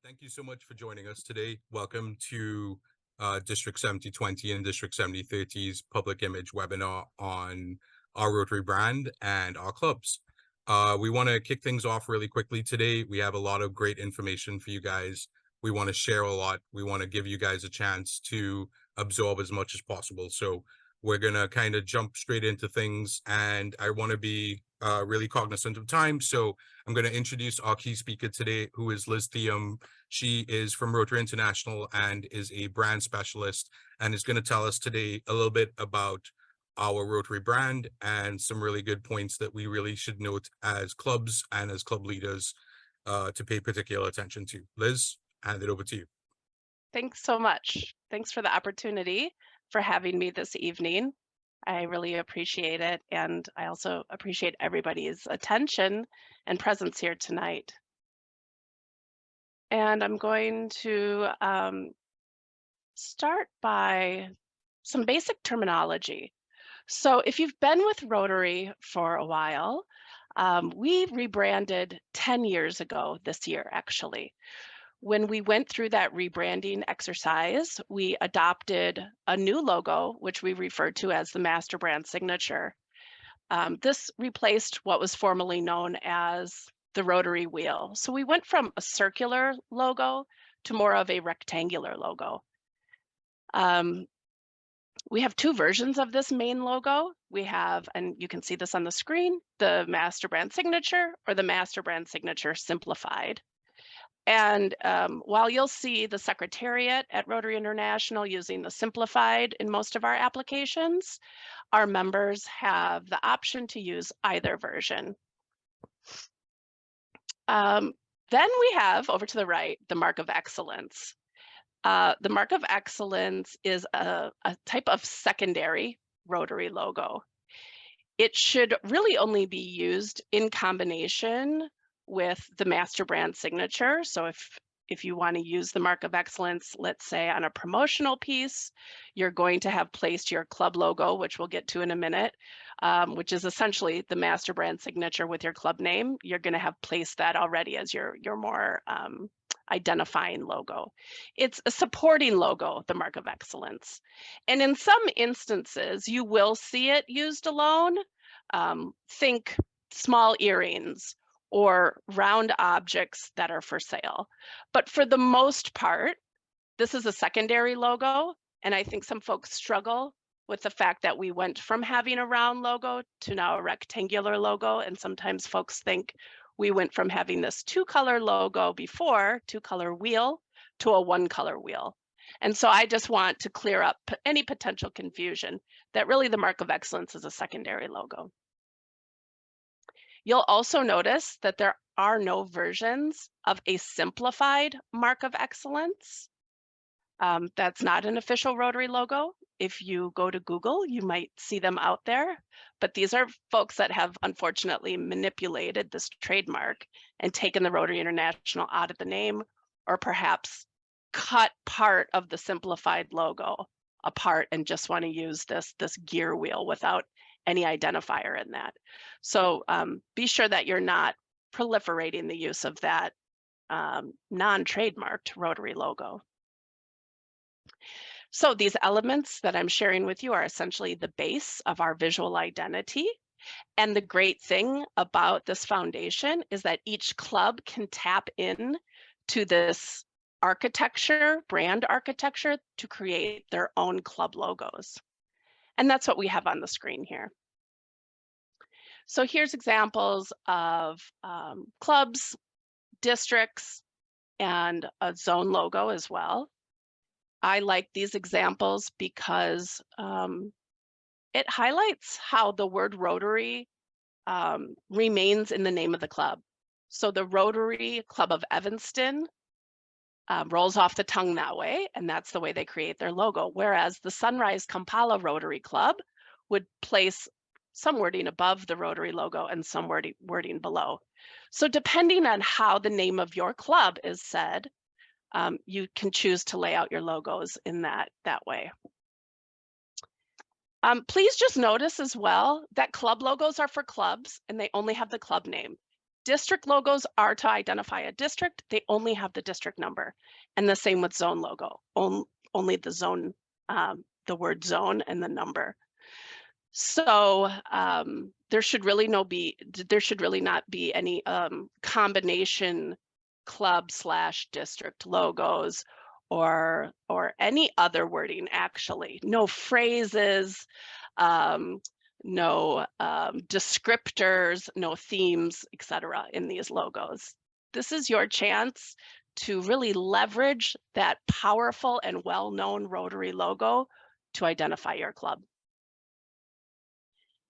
Thank you so much for joining us today. Welcome to District 7020 and District 7030's public image webinar on our Rotary brand and our clubs. We want to kick things off really quickly today. We have a lot of great information for you guys. We want to share a lot. We want to give you guys a chance to absorb as much as possible. So we're going to kind of jump straight into things, and I want to be really cognizant of time. So I'm going to introduce our key speaker today, who is Liz Thiam. She is from Rotary International and is a brand specialist, and is going to tell us today a little bit about our Rotary brand and some really good points that we really should note as clubs and as club leaders to pay particular attention to. Liz, hand it over to you. Thanks so much. Thanks for the opportunity for having me this evening. I really appreciate it, and I also appreciate everybody's attention and presence here tonight. And I'm going to start by some basic terminology. So if you've been with Rotary for a while, we rebranded 10 years ago this year, actually. When we went through that rebranding exercise, we adopted a new logo, which we refer to as the master brand signature. This replaced what was formerly known as the Rotary wheel. So we went from a circular logo to more of a rectangular logo. We have two versions of this main logo. We have, and you can see this on the screen, the master brand signature or the master brand signature simplified. And while you'll see the Secretariat at Rotary International using the simplified in most of our applications, our members have the option to use either version. Then we have, over to the right, the Mark of Excellence. The Mark of Excellence is a type of secondary Rotary logo. It should really only be used in combination with the master brand signature. So if you want to use the Mark of Excellence, let's say on a promotional piece, you're going to have placed your club logo, which we'll get to in a minute, which is essentially the master brand signature with your club name. You're going to have placed that already as your more identifying logo. It's a supporting logo, the Mark of Excellence. And in some instances, you will see it used alone. Think small earrings or round objects that are for sale. But for the most part, this is a secondary logo. And I think some folks struggle with the fact that we went from having a round logo to now a rectangular logo. And sometimes folks think we went from having this two-color logo before, two-color wheel, to a one-color wheel. And so I just want to clear up any potential confusion that really the Mark of Excellence is a secondary logo. You'll also notice that there are no versions of a simplified Mark of Excellence. That's not an official Rotary logo. If you go to Google, you might see them out there, but these are folks that have unfortunately manipulated this trademark and taken the Rotary International out of the name, or perhaps cut part of the simplified logo apart and just want to use this gear wheel without any identifier in that. So be sure that you're not proliferating the use of that non-trademarked Rotary logo. So these elements that I'm sharing with you are essentially the base of our visual identity. And the great thing about this foundation is that each club can tap in to this architecture, brand architecture, to create their own club logos. And that's what we have on the screen here. So here's examples of clubs, districts, and a zone logo as well. I like these examples because it highlights how the word Rotary remains in the name of the club. So the Rotary Club of Evanston rolls off the tongue that way, and that's the way they create their logo. Whereas the Sunrise Kampala Rotary Club would place some wording above the Rotary logo and some wording below. So depending on how the name of your club is said, you can choose to lay out your logos in that way. Please just notice as well that club logos are for clubs and they only have the club name. District logos are to identify a district. They only have the district number. And the same with zone logo, only the zone, the word zone and the number. So there should really not be any combination club/district logos or any other wording, actually. No phrases, um, no descriptors, no themes, etc. in these logos. This is your chance to really leverage that powerful and well-known Rotary logo to identify your club.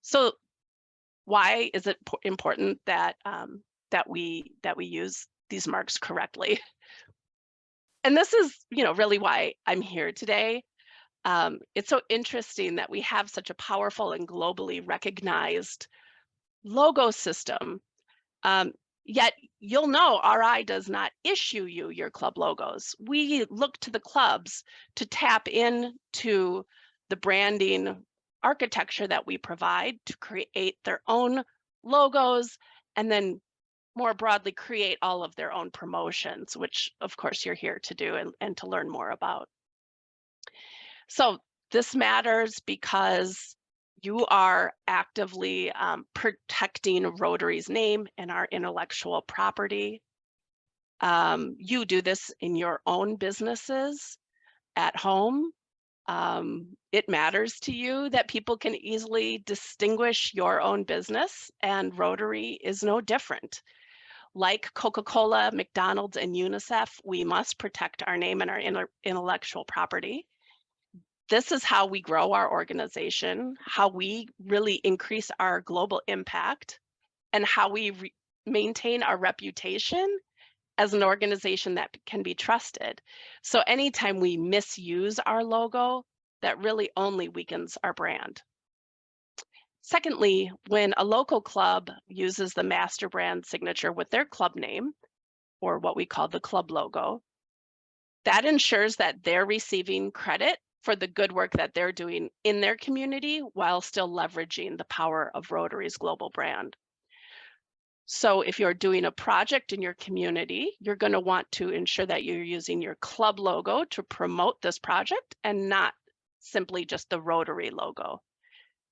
So why is it important that that we use these marks correctly? And this is, really why I'm here today. It's so interesting that we have such a powerful and globally recognized logo system. Yet you'll know RI does not issue you your club logos. We look to the clubs to tap into the branding architecture that we provide to create their own logos and then more broadly create all of their own promotions, which of course you're here to do and to learn more about. So this matters because you are actively protecting Rotary's name and our intellectual property. You do this in your own businesses, at home. It matters to you that people can easily distinguish your own business, and Rotary is no different. Like Coca-Cola, McDonald's, and UNICEF, we must protect our name and our intellectual property. This is how we grow our organization, how we really increase our global impact, and how we maintain our reputation as an organization that can be trusted. So anytime we misuse our logo, that really only weakens our brand. Secondly, when a local club uses the master brand signature with their club name, or what we call the club logo, that ensures that they're receiving credit for the good work that they're doing in their community while still leveraging the power of Rotary's global brand. So if you're doing a project in your community, you're going to want to ensure that you're using your club logo to promote this project and not simply just the Rotary logo.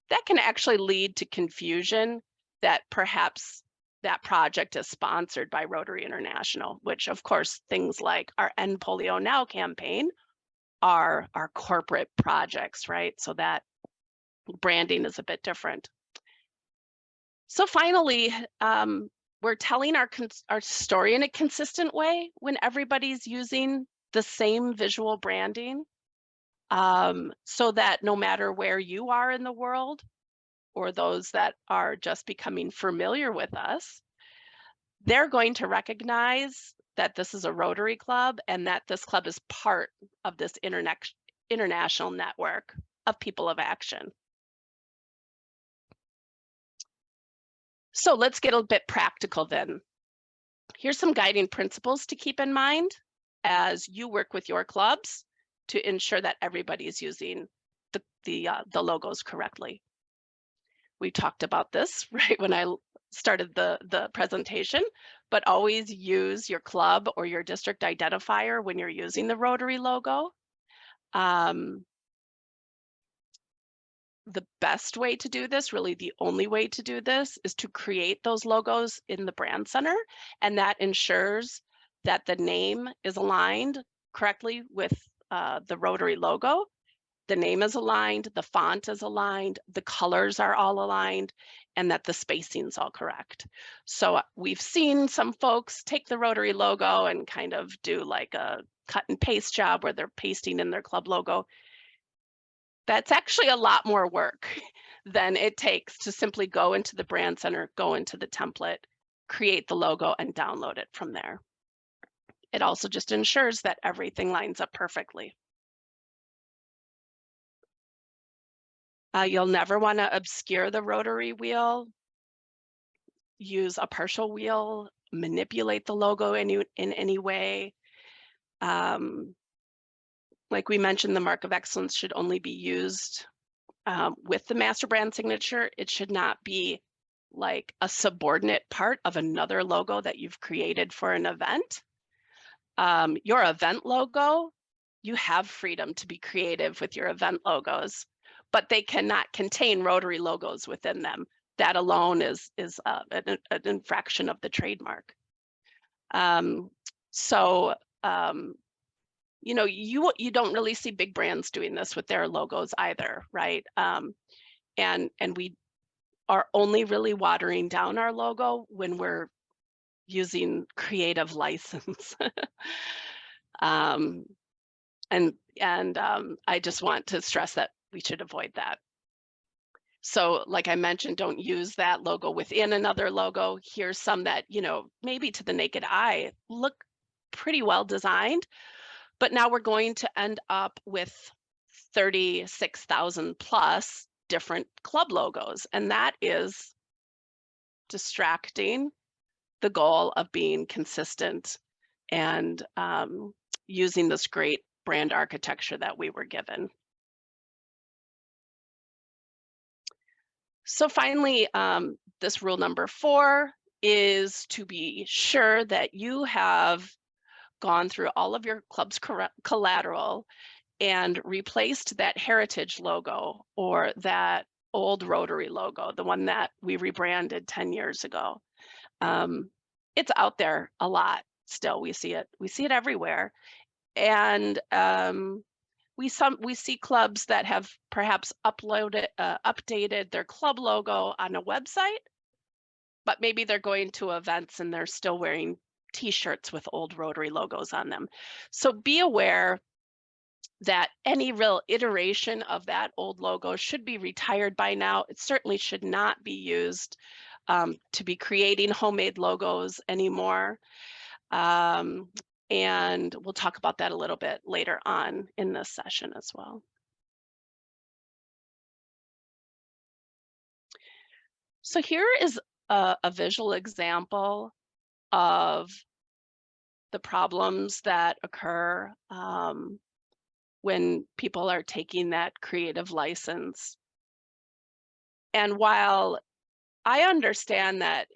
That can actually lead to confusion that perhaps that project is sponsored by Rotary International, which of course things like our End Polio Now campaign are our corporate projects, right? So that branding is a bit different. So finally, we're telling our story in a consistent way when everybody's using the same visual branding, so that no matter where you are in the world or those that are just becoming familiar with us, they're going to recognize that this is a Rotary Club and that this club is part of this international network of people of action. So let's get a bit practical then. Here's some guiding principles to keep in mind as you work with your clubs to ensure that everybody is using the logos correctly. We talked about this right when I started the presentation, but always use your club or your district identifier when you're using the Rotary logo. The best way to do this, really the only way to do this, is to create those logos in the brand center, and that ensures that the name is aligned correctly with the Rotary logo. The name is aligned, the font is aligned, the colors are all aligned, and that the spacing's all correct. So we've seen some folks take the Rotary logo and kind of do like a cut and paste job where they're pasting in their club logo. That's actually a lot more work than it takes to simply go into the brand center, go into the template, create the logo, and download it from there. It also just ensures that everything lines up perfectly. You'll never want to obscure the Rotary wheel, use a partial wheel, manipulate the logo in any way. Like we mentioned, the mark of excellence should only be used with the master brand signature. It should not be like a subordinate part of another logo that you've created for an event. Your event logo, you have freedom to be creative with your event logos, but they cannot contain Rotary logos within them. That alone is an infraction of the trademark. So you know, you don't really see big brands doing this with their logos either, right? And we are only really watering down our logo when we're using creative license. um, and I just want to stress that we should avoid that. So like I mentioned, don't use that logo within another logo. Here's some that, you know, maybe to the naked eye look pretty well designed, but now we're going to end up with 36,000 plus different club logos. And that is distracting the goal of being consistent and using this great brand architecture that we were given. So finally, this rule number 4 is to be sure that you have gone through all of your club's collateral and replaced that heritage logo or that old Rotary logo, the one that we rebranded 10 years ago. It's out there a lot still. We see it everywhere. And we see clubs that have perhaps updated their club logo on a website, but maybe they're going to events and they're still wearing t-shirts with old Rotary logos on them. So be aware that any real iteration of that old logo should be retired by now. It certainly should not be used to be creating homemade logos anymore. And we'll talk about that a little bit later on in this session as well. So here is a visual example of the problems that occur when people are taking that creative license. And while I understand that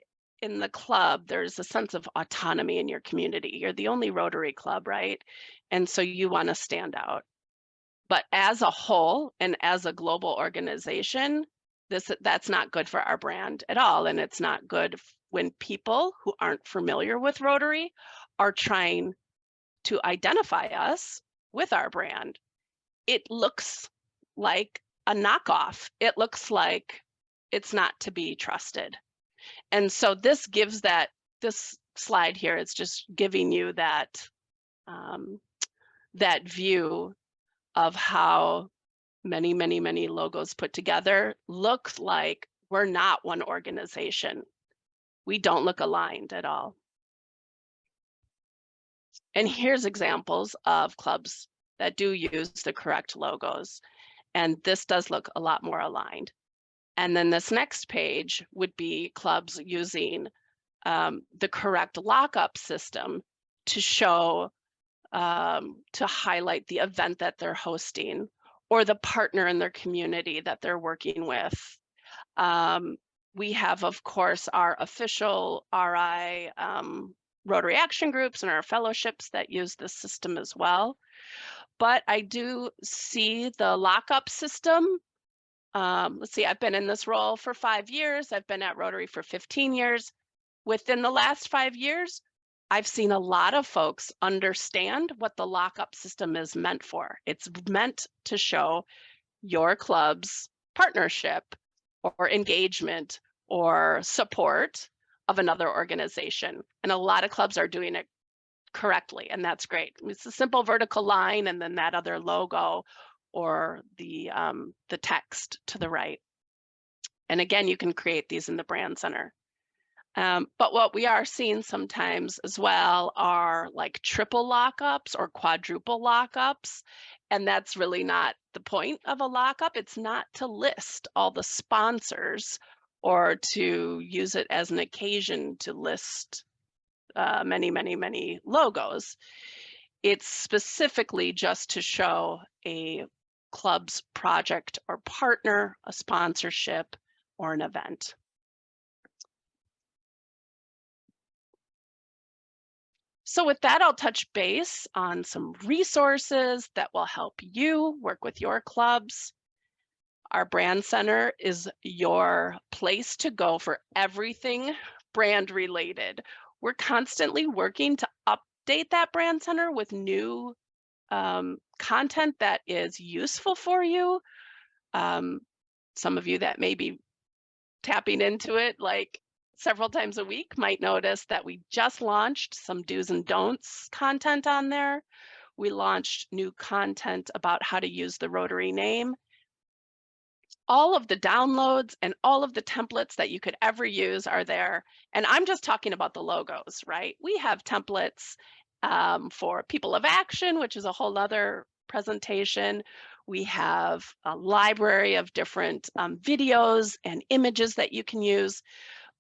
in the club, there's a sense of autonomy in your community. You're the only Rotary club, right? And so you want to stand out. But as a whole and as a global organization, that's not good for our brand at all. And it's not good when people who aren't familiar with Rotary are trying to identify us with our brand. It looks like a knockoff. It looks like it's not to be trusted. And so this slide here is just giving you that that view of how many logos put together looks like we're not one organization. We don't look aligned at all. And here's examples of clubs that do use the correct logos. And this does look a lot more aligned. And then this next page would be clubs using the correct lockup system to show, to highlight the event that they're hosting or the partner in their community that they're working with. We have, of course, our official RI Rotary action groups and our fellowships that use this system as well. But I do see the lockup system. Let's see, I've been in this role for 5 years. I've been at Rotary for 15 years. Within the last 5 years, I've seen a lot of folks understand what the lockup system is meant for. It's meant to show your club's partnership or engagement or support of another organization. And a lot of clubs are doing it correctly, and that's great. It's a simple vertical line and then that other logo or the text to the right. And again, you can create these in the brand center. But what we are seeing sometimes as well are like triple lockups or quadruple lockups. And that's really not the point of a lockup. It's not to list all the sponsors or to use it as an occasion to list many logos. It's specifically just to show a club's project or partner, a sponsorship, or an event. So with that, I'll touch base on some resources that will help you work with your clubs. Our brand center is your place to go for everything brand related. We're constantly working to update that brand center with new content that is useful for you. Um, some of you that may be tapping into it like several times a week might notice that we just launched some do's and don'ts content on there. We launched new content about how to use the Rotary name. All of the downloads and all of the templates that you could ever use are there. And I'm just talking about the logos, right? We have templates for people of action, which is a whole other presentation. We have a library of different videos and images that you can use.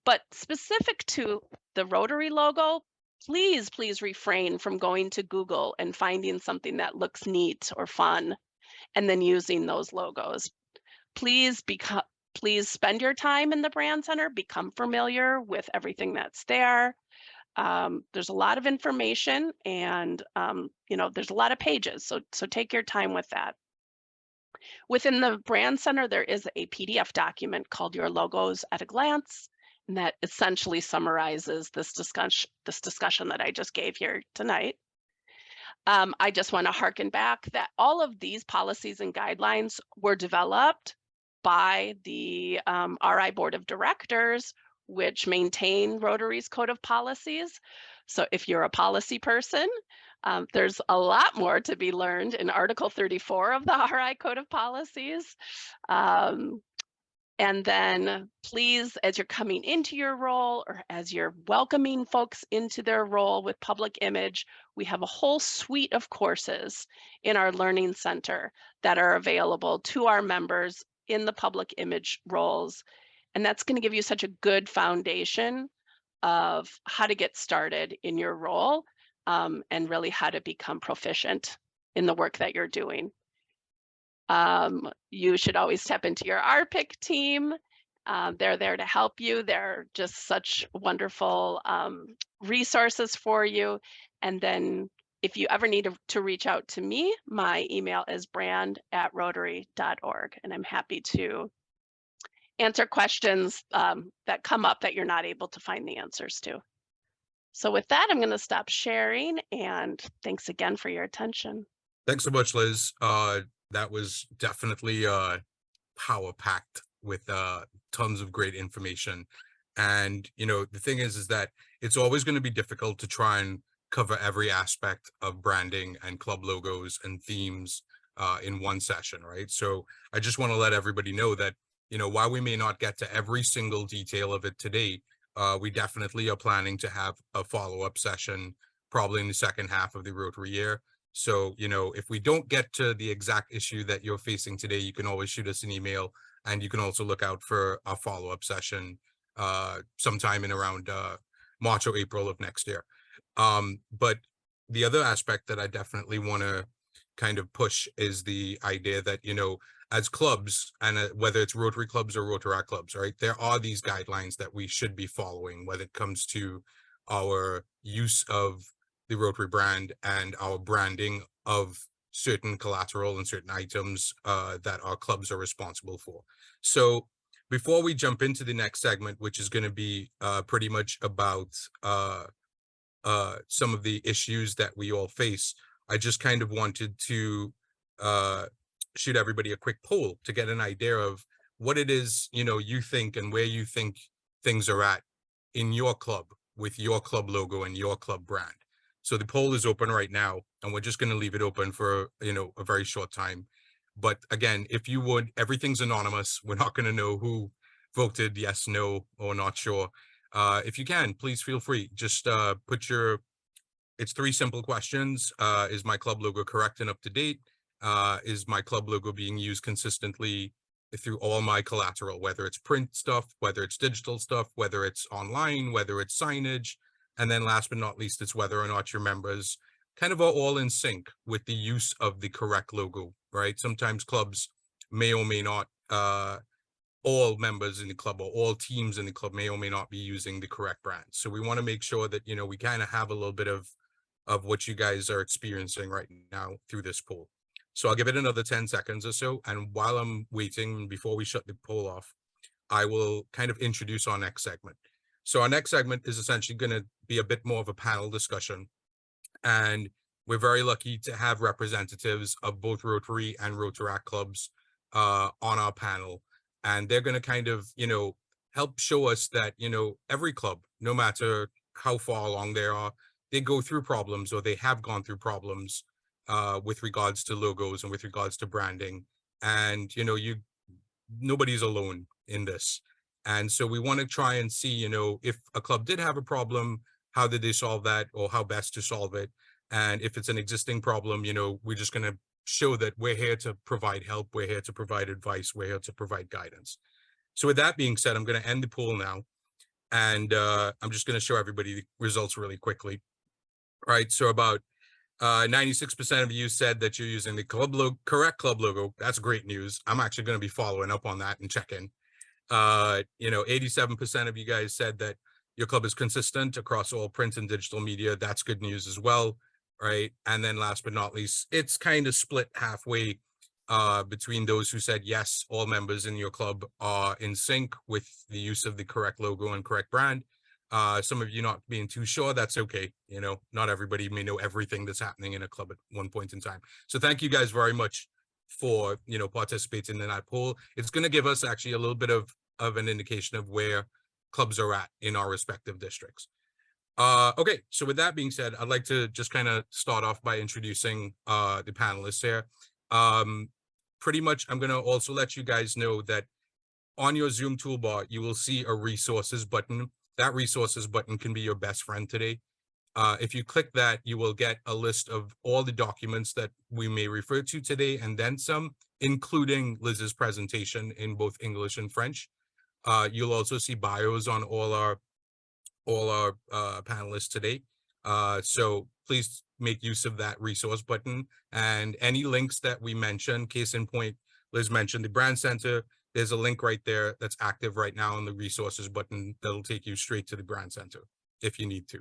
But specific to the Rotary logo, please, please refrain from going to Google and finding something that looks neat or fun and then using those logos. Please please spend your time in the brand center, become familiar with everything that's there. There's a lot of information and there's a lot of pages. So take your time with that. Within the brand center, there is a PDF document called Your Logos at a Glance, and that essentially summarizes this discussion that I just gave here tonight. I just want to harken back that all of these policies and guidelines were developed by the RI Board of Directors, which maintain Rotary's Code of Policies. So if you're a policy person, there's a lot more to be learned in Article 34 of the RI Code of Policies. And then please, as you're coming into your role or as you're welcoming folks into their role with public image, we have a whole suite of courses in our Learning Center that are available to our members in the public image roles. And that's going to give you such a good foundation of how to get started in your role and really how to become proficient in the work that you're doing. You should always tap into your RPIC team. They're there to help you. They're just such wonderful resources for you. And then if you ever need to reach out to me, my email is brand@rotary.org, and I'm happy to answer questions that come up that you're not able to find the answers to. So with that, I'm going to stop sharing, and thanks again for your attention. Thanks so much, Liz. That was definitely power packed with tons of great information. And the thing is that it's always going to be difficult to try and cover every aspect of branding and club logos and themes in one session, right? So I just want to let everybody know that while we may not get to every single detail of it today, we definitely are planning to have a follow-up session probably in the second half of the Rotary year. So, if we don't get to the exact issue that you're facing today, you can always shoot us an email, and you can also look out for a follow-up session sometime in around March or April of next year. But the other aspect that I definitely want to kind of push is the idea that, as clubs, and whether it's Rotary clubs or Rotary clubs, right, there are these guidelines that we should be following when it comes to our use of the Rotary brand and our branding of certain collateral and certain items that our clubs are responsible for. So before we jump into the next segment, which is going to be pretty much about some of the issues that we all face, I just kind of wanted to shoot everybody a quick poll to get an idea of what it is, you think and where you think things are at in your club with your club logo and your club brand. So the poll is open right now, and we're just going to leave it open for, a very short time. But again, if you would, everything's anonymous. We're not going to know who voted yes, no, or not sure. If you can, please feel free. Just it's 3 simple questions. Is my club logo correct and up to date? Is my club logo being used consistently through all my collateral, whether it's print stuff, whether it's digital stuff, whether it's online, whether it's signage? And then last but not least, it's whether or not your members kind of are all in sync with the use of the correct logo, right? Sometimes clubs may or may not, all members in the club or all teams in the club may or may not be using the correct brand. So we want to make sure that, we kind of have a little bit of of what you guys are experiencing right now through this poll. So I'll give it another 10 seconds or so. And while I'm waiting, before we shut the poll off, I will kind of introduce our next segment. So our next segment is essentially going to be a bit more of a panel discussion. And we're very lucky to have representatives of both Rotary and Rotaract clubs on our panel. And they're going to kind of, help show us that, every club, no matter how far along they are, they go through problems, or they have gone through problems with regards to logos and with regards to branding. And, nobody's alone in this. And so we want to try and see, if a club did have a problem, how did they solve that, or how best to solve it? And if it's an existing problem, we're just going to show that we're here to provide help, we're here to provide advice, we're here to provide guidance. So with that being said, I'm going to end the poll now, and I'm just going to show everybody the results really quickly. All right, so about 96% of you said that you're using the correct club logo. That's great news. I'm actually going to be following up on that and checking. 87% of you guys said that your club is consistent across all print and digital media. That's good news as well, right? And then last but not least, it's kind of split halfway between those who said, yes, all members in your club are in sync with the use of the correct logo and correct brand. Some of you not being too sure, that's okay. Not everybody may know everything that's happening in a club at one point in time. So thank you guys very much for, participating in that poll. It's going to give us actually a little bit of an indication of where clubs are at in our respective districts. Okay, so with that being said, I'd like to just kind of start off by introducing the panelists here. Pretty much, I'm going to also let you guys know that on your Zoom toolbar, you will see a resources button. That resources button can be your best friend today. If you click that, you will get a list of all the documents that we may refer to today, and then some, including Liz's presentation in both English and French. You'll also see bios on all our panelists today. So please make use of that resource button, and any links that we mention. Case in point, Liz mentioned the Brand Center. There's a link right there that's active right now on the resources button that'll take you straight to the Brand Center if you need to.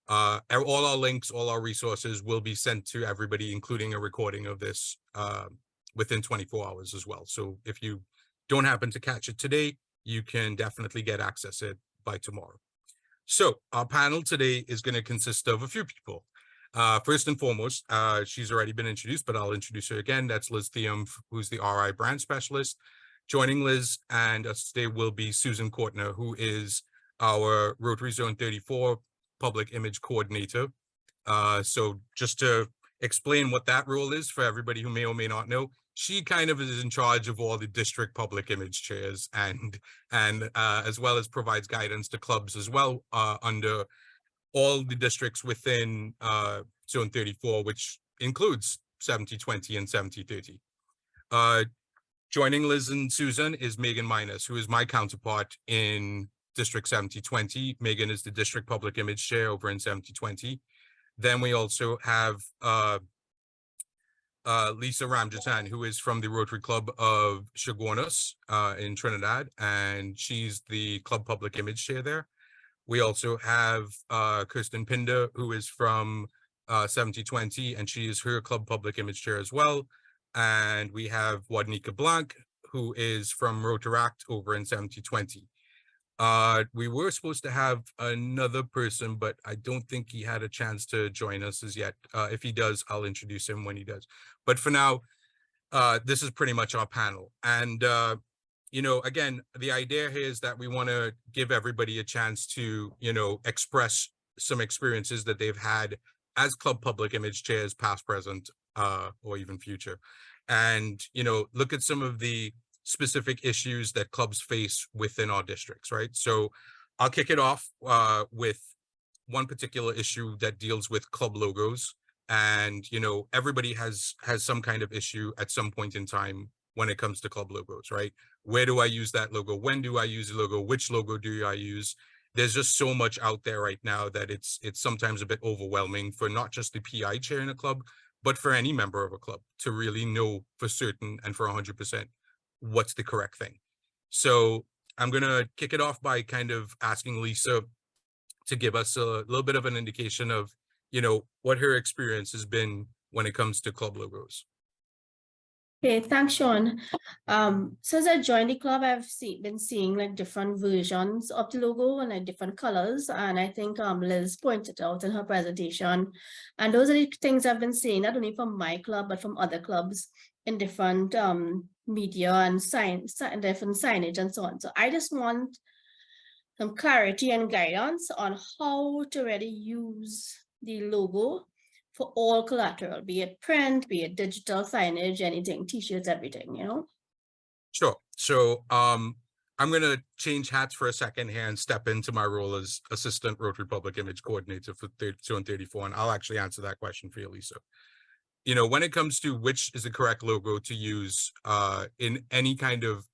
All our links, all our resources will be sent to everybody, including a recording of this within 24 hours as well. So if you don't happen to catch it today, you can definitely get access it by tomorrow. So our panel today is going to consist of a few people. First and foremost, she's already been introduced, but I'll introduce her again. That's Liz Theum, who's the RI brand specialist. Joining Liz and us today will be Susan Courtner, who is our Rotary Zone 34 public image coordinator. So just to explain what that role is for everybody who may or may not know, she kind of is in charge of all the district public image chairs, and as well as provides guidance to clubs as well under all the districts within Zone 34, which includes 7020 and 7030. Joining Liz and Susan is Megan Minus, who is my counterpart in District 7020. Megan is the district public image chair over in 7020. Then we also have Lisa Ramjatan, who is from the Rotary Club of Chaguanas in Trinidad, and she's the club public image chair there. We also have Kirsten Pinder, who is from 7020, and she is her club public image chair as well. And we have Wadnika Blanc, who is from Rotaract over in 7020. We were supposed to have another person, but I don't think he had a chance to join us as yet. If he does, I'll introduce him when he does. But for now, this is pretty much our panel. And, again, the idea here is that we want to give everybody a chance to, express some experiences that they've had as club public image chairs, past, present, or even future. And, look at some of the specific issues that clubs face within our districts, right? So I'll kick it off with one particular issue that deals with club logos. And, everybody has some kind of issue at some point in time when it comes to club logos, right? Where do I use that logo? When do I use the logo? Which logo do I use? There's just so much out there right now that it's sometimes a bit overwhelming for not just the PI chair in a club, but for any member of a club to really know for certain and for 100% what's the correct thing. So I'm going to kick it off by kind of asking Lisa to give us a little bit of an indication of, what her experience has been when it comes to club logos. Okay, thanks, Sean. Since I joined the club, I've been seeing like different versions of the logo and like different colors. And I think Liz pointed out in her presentation. And those are the things I've been seeing, not only from my club, but from other clubs in different media and different signage and so on. So I just want some clarity and guidance on how to really use the logo for all collateral, be it print, be it digital signage, anything, t-shirts, everything, Sure. So I'm going to change hats for a second here and step into my role as Assistant Rotary Public Image Coordinator for 32 and 34, and I'll actually answer that question for you, Lisa. When it comes to which is the correct logo to use in any kind of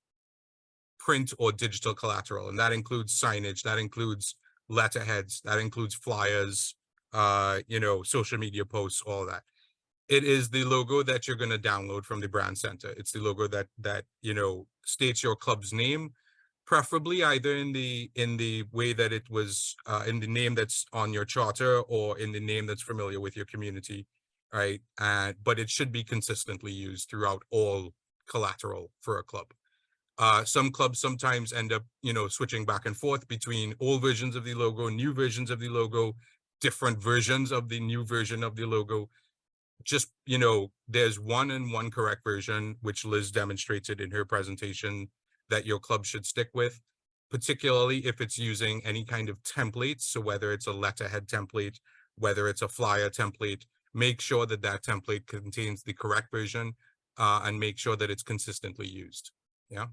print or digital collateral, and that includes signage, that includes letterheads, that includes flyers, social media posts, all that. It is the logo that you're going to download from the brand center. It's the logo that states your club's name, preferably either in the way that it was in the name that's on your charter or in the name that's familiar with your community, right? But it should be consistently used throughout all collateral for a club. Some clubs sometimes end up, switching back and forth between old versions of the logo, new versions of the logo, different versions of the new version of the logo. Just, there's one correct version, which Liz demonstrated in her presentation, that your club should stick with, particularly if it's using any kind of templates. So whether it's a letterhead template, whether it's a flyer template, make sure that that template contains the correct version and make sure that it's consistently used. Yeah.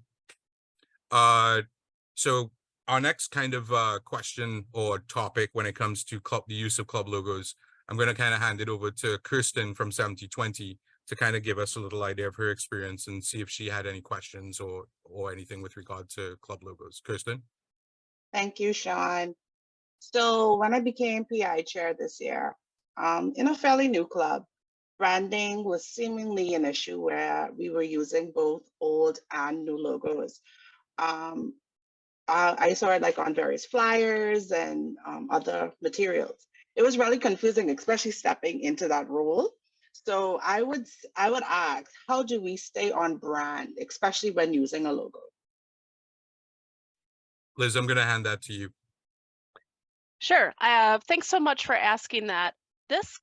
So our next kind of question or topic when it comes to the use of club logos, I'm going to kind of hand it over to Kirsten from 7020 to kind of give us a little idea of her experience and see if she had any questions or anything with regard to club logos. Kirsten? Thank you, Sean. So when I became PI chair this year, in a fairly new club, branding was seemingly an issue where we were using both old and new logos. I saw it like on various flyers and other materials. It was really confusing, especially stepping into that role. So I would ask, how do we stay on brand, especially when using a logo? Liz, I'm going to hand that to you. Sure. Thanks so much for asking that. This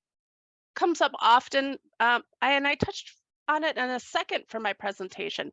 comes up often, and I touched on it in a second for my presentation,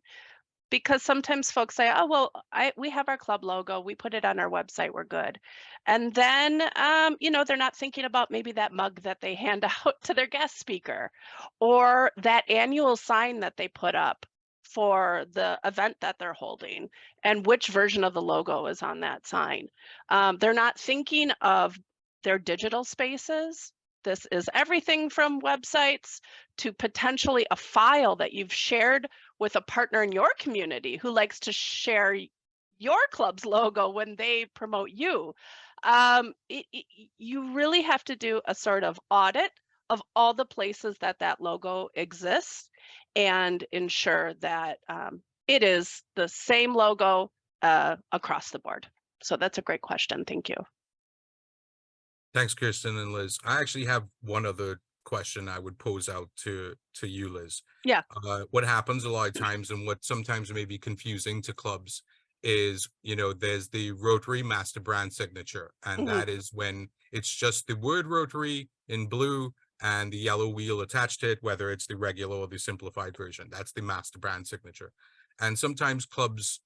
because sometimes folks say, oh, well, we have our club logo, we put it on our website, we're good. And then, they're not thinking about maybe that mug that they hand out to their guest speaker, or that annual sign that they put up for the event that they're holding, and which version of the logo is on that sign. They're not thinking of their digital spaces. This is everything from websites to potentially a file that you've shared with a partner in your community who likes to share your club's logo when they promote you. You really have to do a sort of audit of all the places that logo exists and ensure that it is the same logo across the board. So that's a great question. Thank you. Thanks, Kirsten and Liz. I actually have one other question I would pose out to you, Liz. Yeah. What happens a lot of times, and what sometimes may be confusing to clubs, is there's the Rotary master brand signature, and that is when it's just the word Rotary in blue and the yellow wheel attached to it, whether it's the regular or the simplified version. That's the master brand signature. And sometimes clubs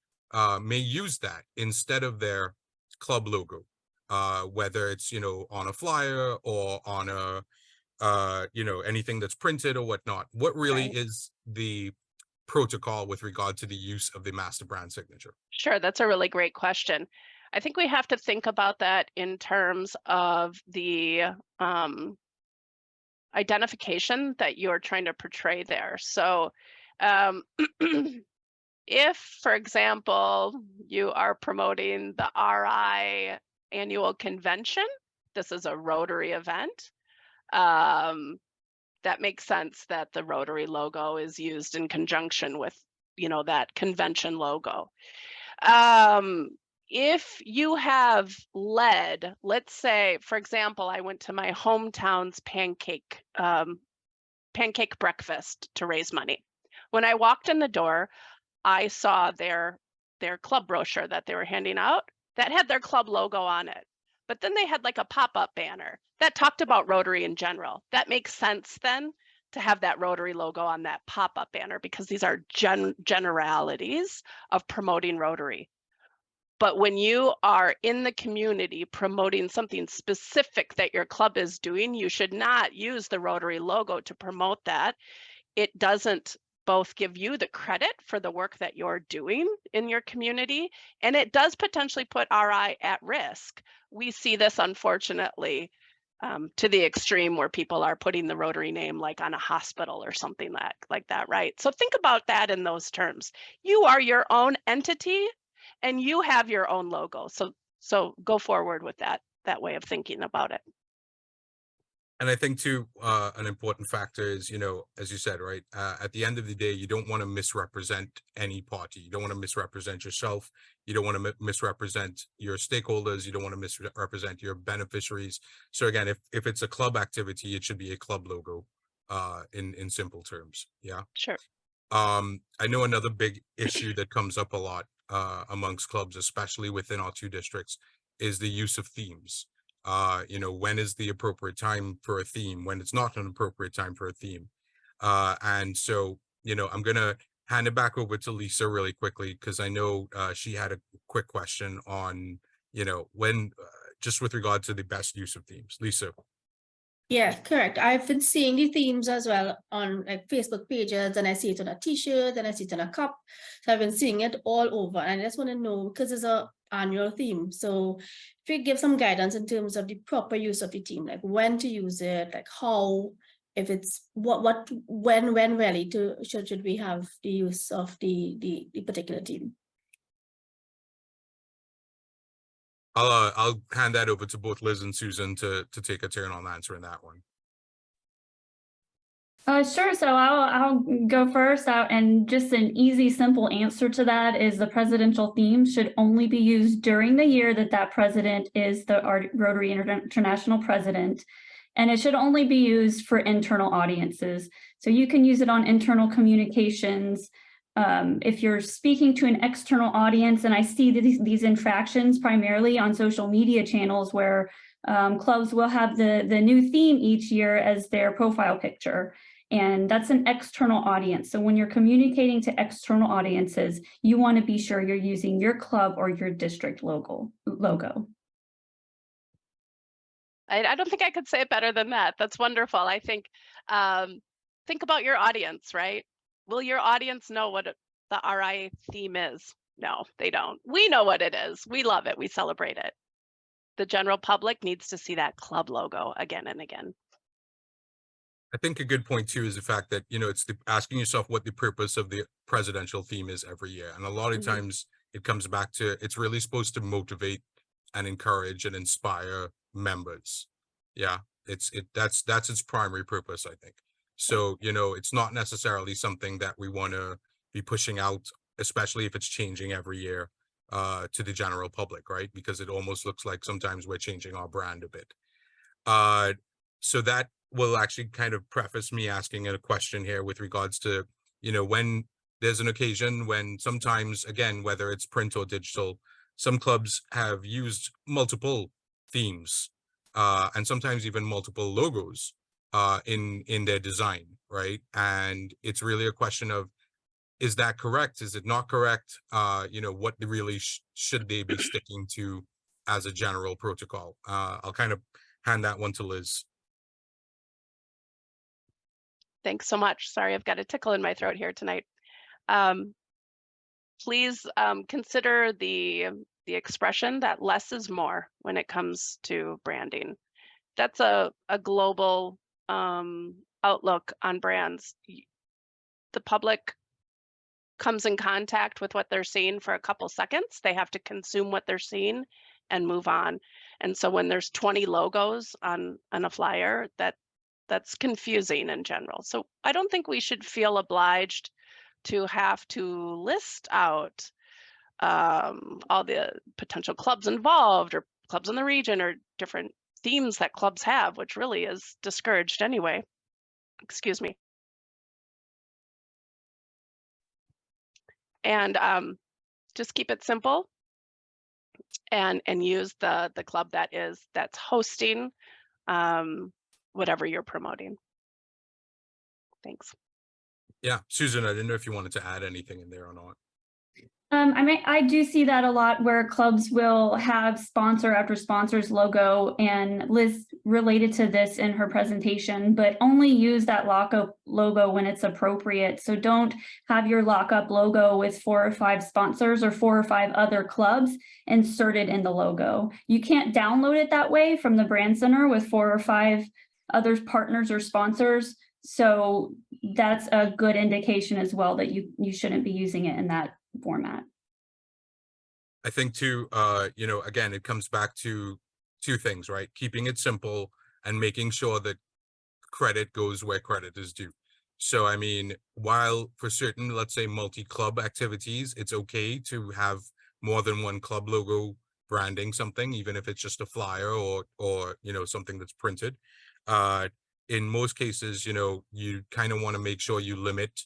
may use that instead of their club logo. Whether it's on a flyer or on a anything that's printed or whatnot. What really is the protocol with regard to the use of the master brand signature? Sure, that's a really great question. I think we have to think about that in terms of the identification that you're trying to portray there. So if, for example, you are promoting the RI annual convention, this is a Rotary event, that makes sense that the Rotary logo is used in conjunction with, that convention logo. if you have led, let's say, for example, I went to my hometown's pancake breakfast to raise money. When I walked in the door, I saw their club brochure that they were handing out that had their club logo on it. But then they had like a pop-up banner that talked about Rotary in general. That makes sense then to have that Rotary logo on that pop-up banner, because these are generalities of promoting Rotary. But when you are in the community promoting something specific that your club is doing, you should not use the Rotary logo to promote that. It doesn't both give you the credit for the work that you're doing in your community, and it does potentially put RI at risk. We see this, unfortunately, to the extreme where people are putting the Rotary name like on a hospital or something like that, right? So think about that in those terms. You are your own entity and you have your own logo. So go forward with that way of thinking about it. And I think too, an important factor is, you know, as you said, right, at the end of the day, you don't want to misrepresent any party. You don't want to misrepresent yourself. You don't want to misrepresent your stakeholders. You don't want to misrepresent your beneficiaries. So again, if it's a club activity, it should be a club logo, in simple terms. Yeah. Sure. I know another big issue that comes up a lot amongst clubs, especially within our two districts, is the use of themes. You know, when is the appropriate time for a theme, when it's not an appropriate time for a theme. And so, you know, I'm gonna hand it back over to Lisa really quickly, because I know she had a quick question on, you know, when, just with regard to the best use of themes. Lisa. Yeah, correct. I've been seeing the themes as well on like Facebook pages, and I see it on a t-shirt, and I see it on a cup. So I've been seeing it all over, and I just want to know, because it's an annual theme. So if you give some guidance in terms of the proper use of the theme, like when to use it, like how, if it's when really should we have the use of the particular theme. I'll hand that over to both Liz and Susan to take a turn on answering that one. Sure. So I'll go first out, and just an easy, simple answer to that is the presidential theme should only be used during the year that president is the Rotary International president, and it should only be used for internal audiences. So you can use it on internal communications. If you're speaking to an external audience, and I see these infractions primarily on social media channels where clubs will have the new theme each year as their profile picture. And that's an external audience. So when you're communicating to external audiences, you want to be sure you're using your club or your district logo. I don't think I could say it better than that. That's wonderful. I think about your audience, right? Will your audience know what the RI theme is? No, they don't. We know what it is. We love it. We celebrate it. The general public needs to see that club logo again and again. I think a good point too is the fact that, you know, it's asking yourself what the purpose of the presidential theme is every year. And a lot of times it comes back to, it's really supposed to motivate and encourage and inspire members. Yeah, that's its primary purpose, I think. So, you know, it's not necessarily something that we want to be pushing out, especially if it's changing every year to the general public, right? Because it almost looks like sometimes we're changing our brand a bit. So that will actually kind of preface me asking a question here with regards to, you know, when there's an occasion when sometimes, again, whether it's print or digital, some clubs have used multiple themes and sometimes even multiple logos in their design, right? And it's really a question of, is that correct? Is it not correct? You know, what really should they be sticking to as a general protocol? I'll kind of hand that one to Liz. Thanks so much. Sorry, I've got a tickle in my throat here tonight. Please consider the expression that less is more when it comes to branding. That's a global outlook on brands. The public comes in contact with what they're seeing for a couple seconds. They have to consume what they're seeing and move on. And so when there's 20 logos on a flyer, that's confusing in general. So I don't think we should feel obliged to have to list out all the potential clubs involved or clubs in the region or different themes that clubs have, which really is discouraged anyway. Excuse me. And just keep it simple and use the club that's hosting whatever you're promoting. Thanks. Yeah, Susan, I didn't know if you wanted to add anything in there or not. I do see that a lot where clubs will have sponsor after sponsor's logo, and Liz related to this in her presentation, but only use that lockup logo when it's appropriate. So don't have your lockup logo with 4 or 5 sponsors or 4 or 5 other clubs inserted in the logo. You can't download it that way from the brand center with 4 or 5 other partners or sponsors. So that's a good indication as well that you shouldn't be using it in that format. I think too, you know, again, it comes back to 2 things, right? Keeping it simple and making sure that credit goes where credit is due. So, I mean, while for certain, let's say multi-club activities, it's okay to have more than one club logo branding something, even if it's just a flyer or you know, something that's printed. In most cases, you know, you kind of want to make sure you limit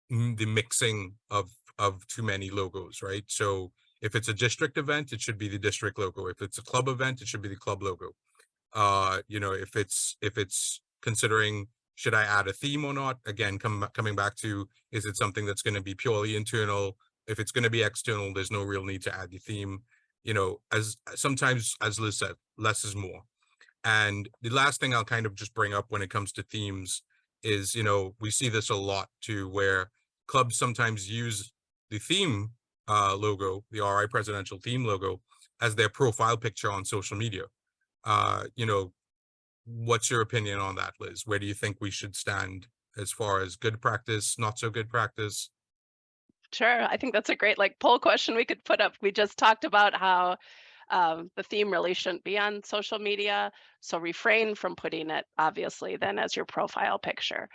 the mixing of too many logos, right? So if it's a district event, it should be the district logo. If it's a club event, it should be the club logo. You know, if it's considering should I add a theme or not, again, coming back to, is it something that's going to be purely internal? If it's going to be external, there's no real need to add the theme. You know, as sometimes, as Liz said, less is more. And the last thing I'll kind of just bring up when it comes to themes is, you know, we see this a lot too, where clubs sometimes use the theme logo, the RI presidential theme logo, as their profile picture on social media. You know, what's your opinion on that, Liz? Where do you think we should stand as far as good practice, not so good practice? Sure, I think that's a great poll question we could put up. We just talked about how the theme really shouldn't be on social media, so refrain from putting it obviously then as your profile picture.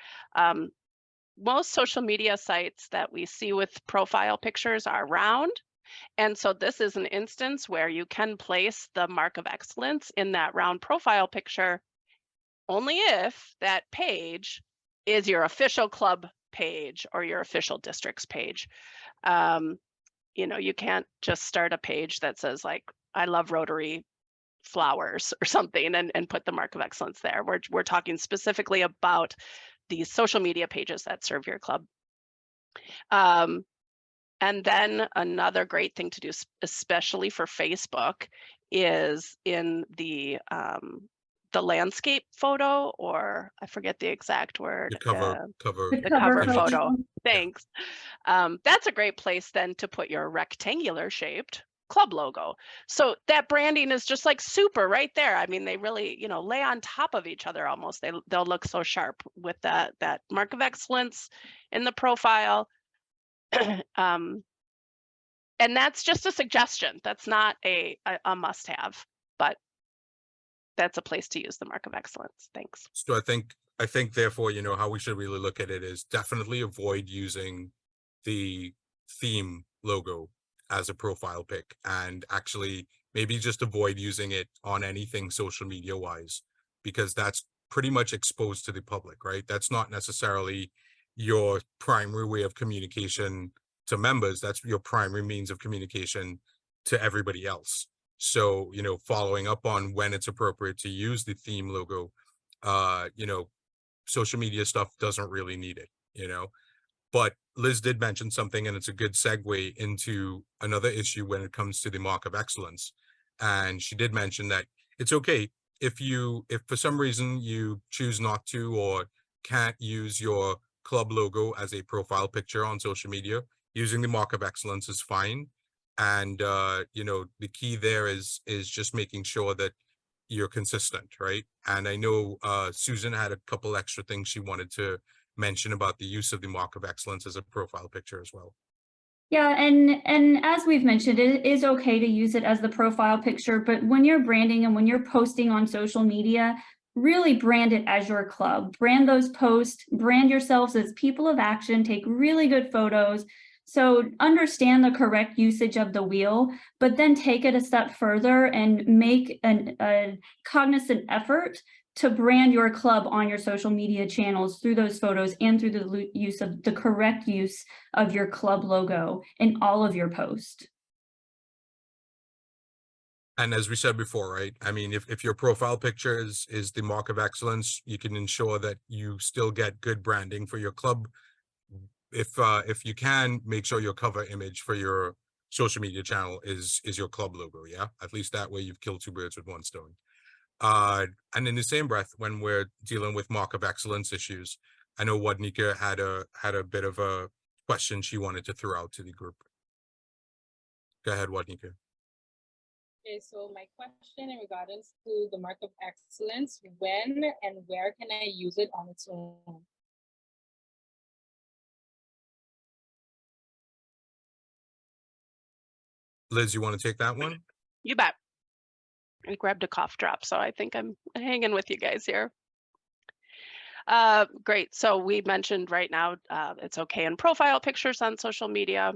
Most social media sites that we see with profile pictures are round. And so this is an instance where you can place the mark of excellence in that round profile picture only if that page is your official club page or your official district's page. You know, you can't just start a page that says like, I love Rotary flowers or something and put the mark of excellence there. We're talking specifically about these social media pages that serve your club. And then another great thing to do, especially for Facebook, is in the landscape photo, or I forget the exact word. The The cover photo. Thanks. That's a great place then to put your rectangular shaped club logo. So that branding is just like super right there. I mean, they really, you know, lay on top of each other almost. They'll look so sharp with that mark of excellence in the profile. And that's just a suggestion. That's not a must-have, but that's a place to use the mark of excellence. Thanks. So I think therefore, you know, how we should really look at it is definitely avoid using the theme logo as a profile pic, and actually maybe just avoid using it on anything social media wise, because that's pretty much exposed to the public, right? That's not necessarily your primary way of communication to members. That's your primary means of communication to everybody else. So, you know, following up on when it's appropriate to use the theme logo, you know, social media stuff doesn't really need it, you know. But Liz did mention something, and it's a good segue into another issue when it comes to the mark of excellence. And she did mention that it's okay if for some reason you choose not to or can't use your club logo as a profile picture on social media, using the mark of excellence is fine. And you know, the key there is just making sure that you're consistent, right? And I know Susan had a couple extra things she wanted to mention about the use of the mark of excellence as a profile picture as well. Yeah, and as we've mentioned, it is okay to use it as the profile picture, but when you're branding and when you're posting on social media, really brand it as your club. Brand those posts, brand yourselves as people of action, take really good photos, So understand the correct usage of the wheel, but then take it a step further and make a cognizant effort to brand your club on your social media channels through those photos and through the correct use of your club logo in all of your posts. And as we said before, right? I mean, if your profile picture is the mark of excellence, you can ensure that you still get good branding for your club. If you can, make sure your cover image for your social media channel is your club logo. Yeah, at least that way you've killed two birds with one stone. And in the same breath, when we're dealing with mark of excellence issues, I know Wadnika had a bit of a question she wanted to throw out to the group. Go ahead, Wadnika. Okay, so my question in regards to the mark of excellence, when and where can I use it on its own? Liz, you want to take that one? You bet. I grabbed a cough drop, so I think I'm hanging with you guys here. Great. So we mentioned right now it's okay in profile pictures on social media.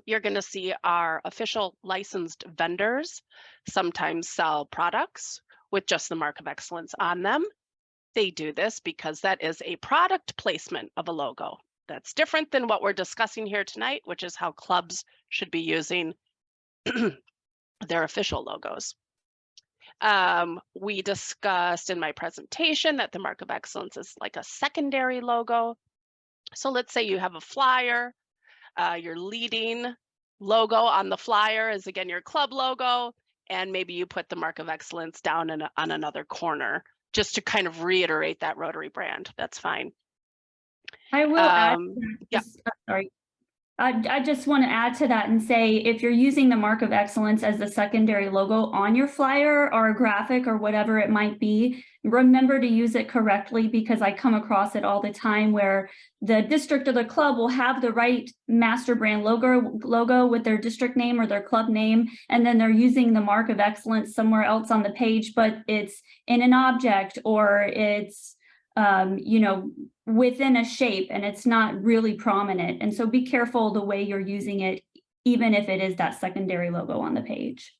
You're going to see our official licensed vendors sometimes sell products with just the mark of excellence on them. They do this because that is a product placement of a logo. That's different than what we're discussing here tonight, which is how clubs should be using their official logos. We discussed in my presentation that the mark of excellence is like a secondary logo. So let's say you have a flyer. Your leading logo on the flyer is again your club logo, and maybe you put the mark of excellence down on another corner just to kind of reiterate that Rotary brand. That's fine. I will add, yeah. Sorry. I just want to add to that and say, if you're using the mark of excellence as the secondary logo on your flyer or a graphic or whatever it might be, remember to use it correctly, because I come across it all the time where the district or the club will have the right master brand logo with their district name or their club name, and then they're using the mark of excellence somewhere else on the page, but it's in an object or it's within a shape, and it's not really prominent. And so be careful the way you're using it, even if it is that secondary logo on the page.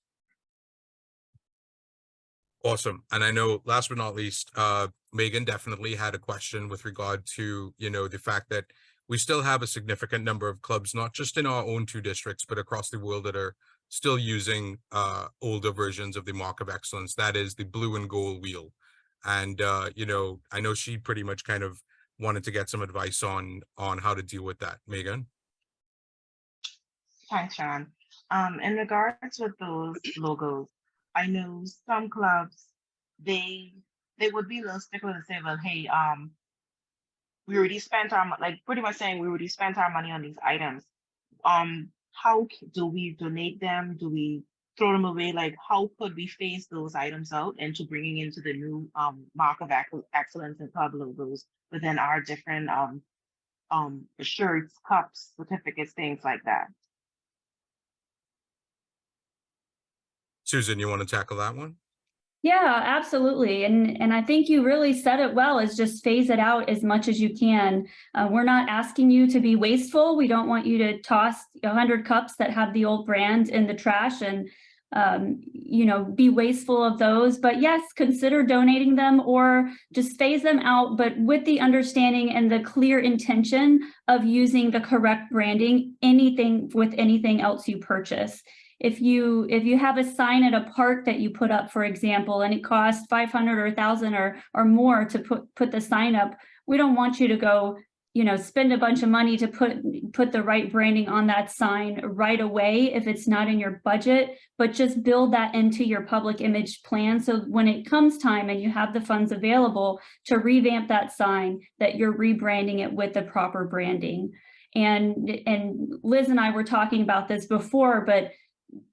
Awesome. And I know last but not least, Megan definitely had a question with regard to, the fact that we still have a significant number of clubs, not just in our own two districts, but across the world, that are still using older versions of the mark of excellence. That is the blue and gold wheel. And, I know she pretty much kind of wanted to get some advice on how to deal with that. Megan? Thanks, Sean. In regards with those logos, I know some clubs, they would be a little stickler to say, well, hey, we already spent our, like pretty much saying we already spent our money on these items. How do we donate them? Do we throw them away? Like, how could we phase those items out into bringing into the new mark of excellence and club logos within our different shirts, cups, certificates, things like that? Susan, you want to tackle that one? Yeah, absolutely. And I think you really said it well, is just phase it out as much as you can. We're not asking you to be wasteful. We don't want you to toss 100 cups that have the old brand in the trash and, be wasteful of those. But yes, consider donating them or just phase them out, but with the understanding and the clear intention of using the correct branding, with anything else you purchase. If you have a sign at a park that you put up, for example, and it costs $500 or $1,000 or more to put the sign up, we don't want you to go, spend a bunch of money to put the right branding on that sign right away if it's not in your budget, but just build that into your public image plan. So when it comes time and you have the funds available to revamp that sign, that you're rebranding it with the proper branding. And Liz and I were talking about this before, but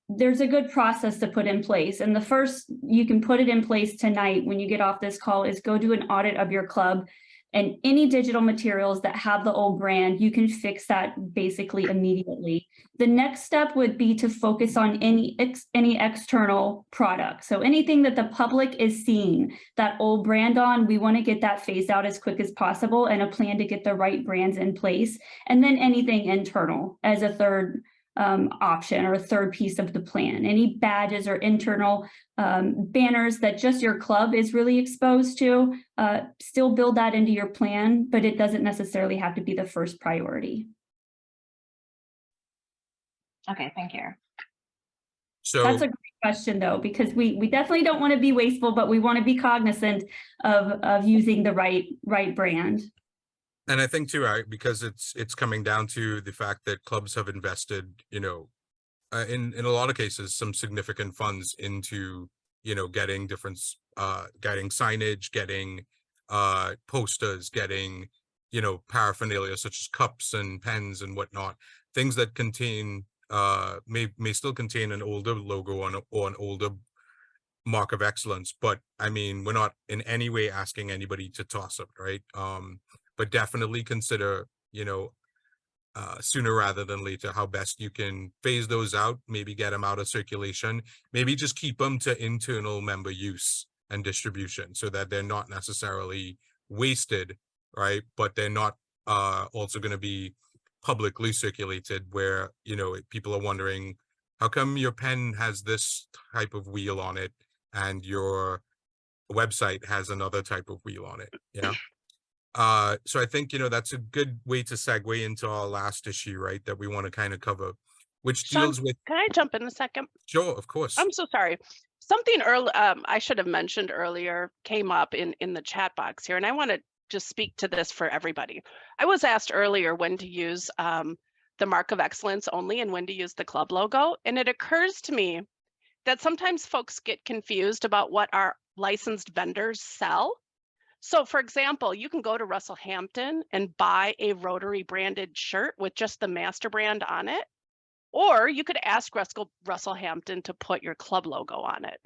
there's a good process to put in place. And the first, you can put it in place tonight when you get off this call, is go do an audit of your club. And any digital materials that have the old brand, you can fix that basically immediately. The next step would be to focus on any external product. So anything that the public is seeing that old brand on, we want to get that phased out as quick as possible, and a plan to get the right brands in place. And then anything internal as a third option or a third piece of the plan. Any badges or internal banners that just your club is really exposed to, still build that into your plan, but it doesn't necessarily have to be the first priority. Okay, thank you. So That's a great question though, because we definitely don't want to be wasteful, but we want to be cognizant of using the right brand. and I think too, because it's coming down to the fact that clubs have invested, in a lot of cases, some significant funds into, getting different, getting signage, getting posters, getting, paraphernalia such as cups and pens and whatnot, things that contain may still contain an older logo or an older mark of excellence. But I mean, we're not in any way asking anybody to toss it, right? But definitely consider, sooner rather than later, how best you can phase those out, maybe get them out of circulation, maybe just keep them to internal member use and distribution so that they're not necessarily wasted, right? But they're not also going to be publicly circulated where, people are wondering, how come your pen has this type of wheel on it and your website has another type of wheel on it? So I think, that's a good way to segue into our last issue, right, that we want to kind of cover, which Sean, deals with. can I jump in a second? Sure, of course. I'm so sorry. Something early I should have mentioned earlier came up in the chat box here, and I want to just speak to this for everybody. I was asked earlier when to use the mark of excellence only and when to use the club logo, and it occurs to me that sometimes folks get confused about what our licensed vendors sell. So for example, you can go to Russell Hampton and buy a Rotary branded shirt with just the master brand on it, or you could ask Russell Hampton to put your club logo on it.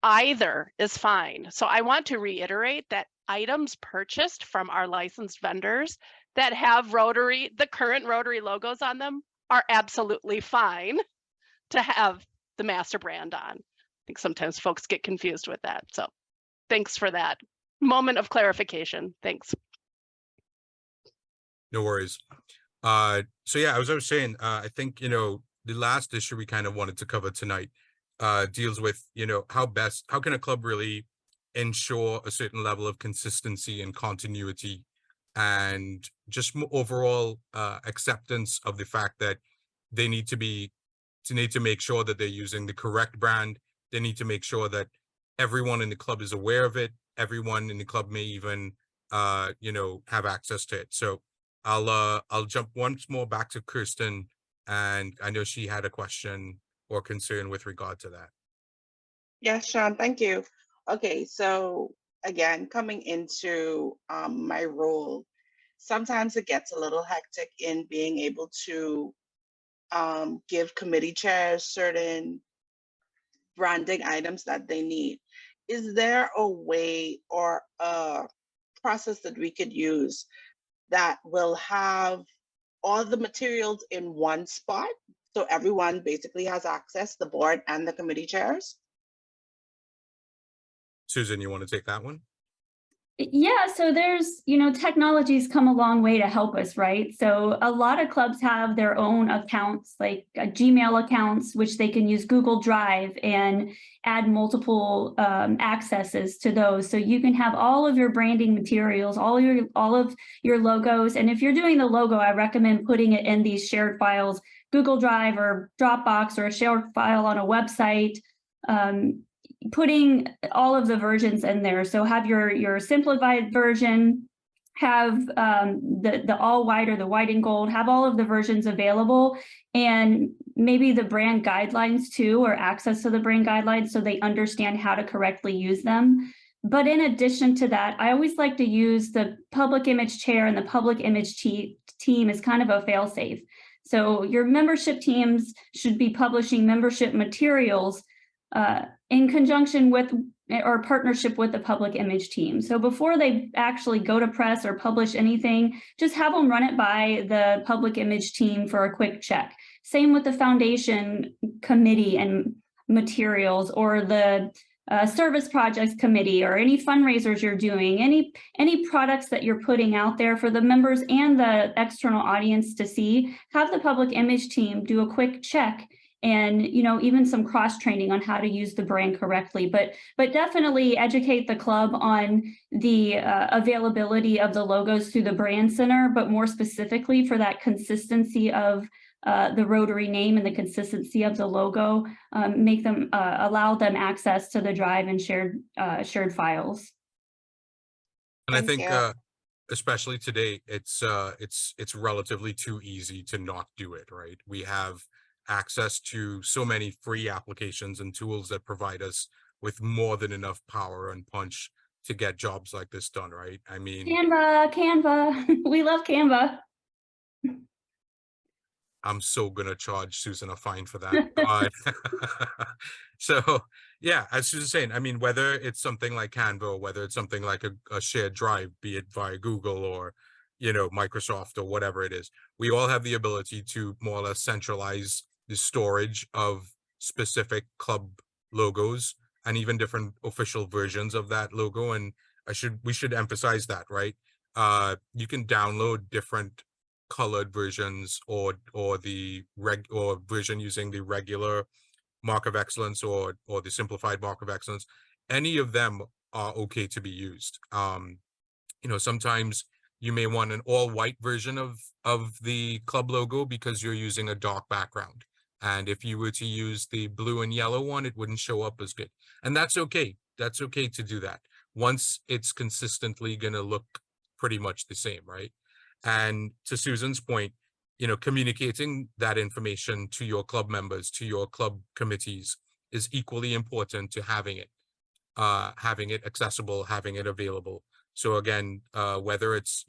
Either is fine. So I want to reiterate that items purchased from our licensed vendors that have the current Rotary logos on them are absolutely fine to have the master brand on. I think sometimes folks get confused with that. So thanks for that moment of clarification. Thanks. No worries. So yeah, as I was saying, I think, the last issue we kind of wanted to cover tonight deals with, how can a club really ensure a certain level of consistency and continuity and just overall acceptance of the fact that they need to make sure that they're using the correct brand. They need to make sure that everyone in the club is aware of it. Everyone in the club may even, have access to it. So I'll jump once more back to Kirsten, and I know she had a question or concern with regard to that. Yes, Sean, thank you. Okay, so again, coming into my role, sometimes it gets a little hectic in being able to give committee chairs certain branding items that they need. Is there a way or a process that we could use that will have all the materials in one spot so everyone basically has access, the board and the committee chairs? Susan, you want to take that one? Yeah, so there's, technology's come a long way to help us, right? So a lot of clubs have their own accounts, like Gmail accounts, which they can use Google Drive and add multiple accesses to those. So you can have all of your branding materials, all of your logos. And if you're doing the logo, I recommend putting it in these shared files, Google Drive or Dropbox, or a shared file on a website. Putting all of the versions in there. So have your simplified version, have the all white or the white and gold, have all of the versions available, and maybe the brand guidelines too, or access to the brand guidelines so they understand how to correctly use them. But in addition to that, I always like to use the public image chair and the public image team as kind of a fail-safe. So your membership teams should be publishing membership materials in conjunction with or partnership with the public image team. So before they actually go to press or publish anything, just have them run it by the public image team for a quick check. Same with the foundation committee and materials, or the service projects committee, or any fundraisers you're doing, any products that you're putting out there for the members and the external audience to see. Have the public image team do a quick check, and even some cross training on how to use the brand correctly, but definitely educate the club on the availability of the logos through the brand center, but more specifically for that consistency of the Rotary name and the consistency of the logo. Make them allow them access to the drive and shared files. And I Thank think you. especially today, it's relatively too easy to not do it, right? We have access to so many free applications and tools that provide us with more than enough power and punch to get jobs like this done, right? I mean, Canva, we love Canva. I'm so gonna charge Susan a fine for that. But so yeah, as Susan's saying, I mean, whether it's something like Canva, or whether it's something like a shared drive, be it via Google or Microsoft or whatever it is, we all have the ability to more or less centralize the storage of specific club logos and even different official versions of that logo. And we should emphasize that, right? You can download different colored versions or version using the regular Mark of Excellence or the simplified Mark of Excellence. Any of them are okay to be used. Sometimes you may want an all white version of the club logo because you're using a dark background. And if you were to use the blue and yellow one, it wouldn't show up as good. And that's okay. That's okay to do that once it's consistently going to look pretty much the same, right? And to Susan's point, communicating that information to your club members, to your club committees is equally important to having it accessible, having it available. So again, whether it's,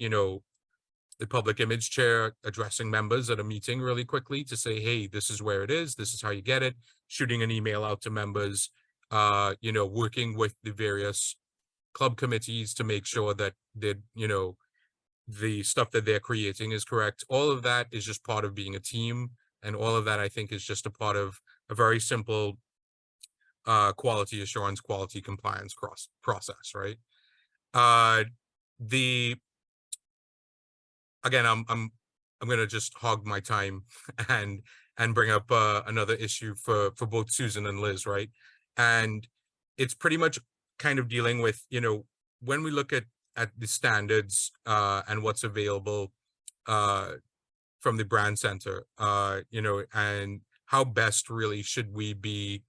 the public image chair addressing members at a meeting really quickly to say, hey, this is where it is, this is how you get it, shooting an email out to members, working with the various club committees to make sure that the stuff that they're creating is correct. All of that is just part of being a team. And all of that, I think, is just a part of a very simple quality assurance, quality compliance process, right? Again, I'm gonna just hog my time and bring up another issue for both Susan and Liz, right? And it's pretty much kind of dealing with, when we look at the standards and what's available from the brand center, and how best really should we be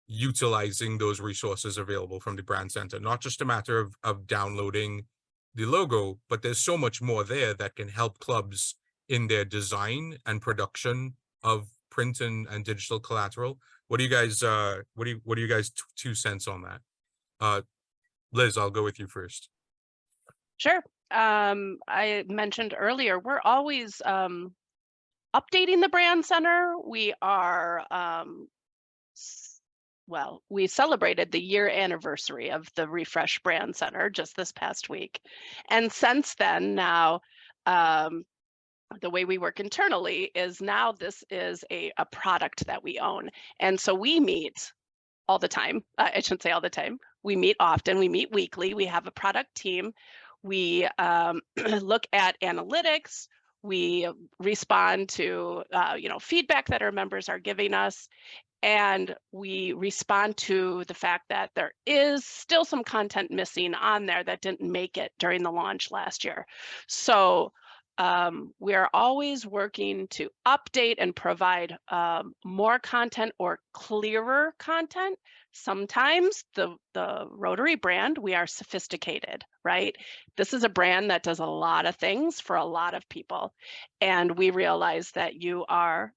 utilizing those resources available from the brand center. Not just a matter of downloading the logo, but there's so much more there that can help clubs in their design and production of print and digital collateral. What do you guys what are you guys 2 cents on that? Liz, I'll go with you first. Sure. I mentioned earlier, we're always updating the brand center. We are we celebrated the year anniversary of the Refresh Brand Center just this past week. And since then, now, the way we work internally is now this is a product that we own. And so we meet all the time. I shouldn't say all the time. We meet often. We meet weekly. We have a product team. We look at analytics. We respond to feedback that our members are giving us. And we respond to the fact that there is still some content missing on there that didn't make it during the launch last year. So we are always working to update and provide more content or clearer content. Sometimes the Rotary brand, we are sophisticated, right? This is a brand that does a lot of things for a lot of people. And we realize that you are,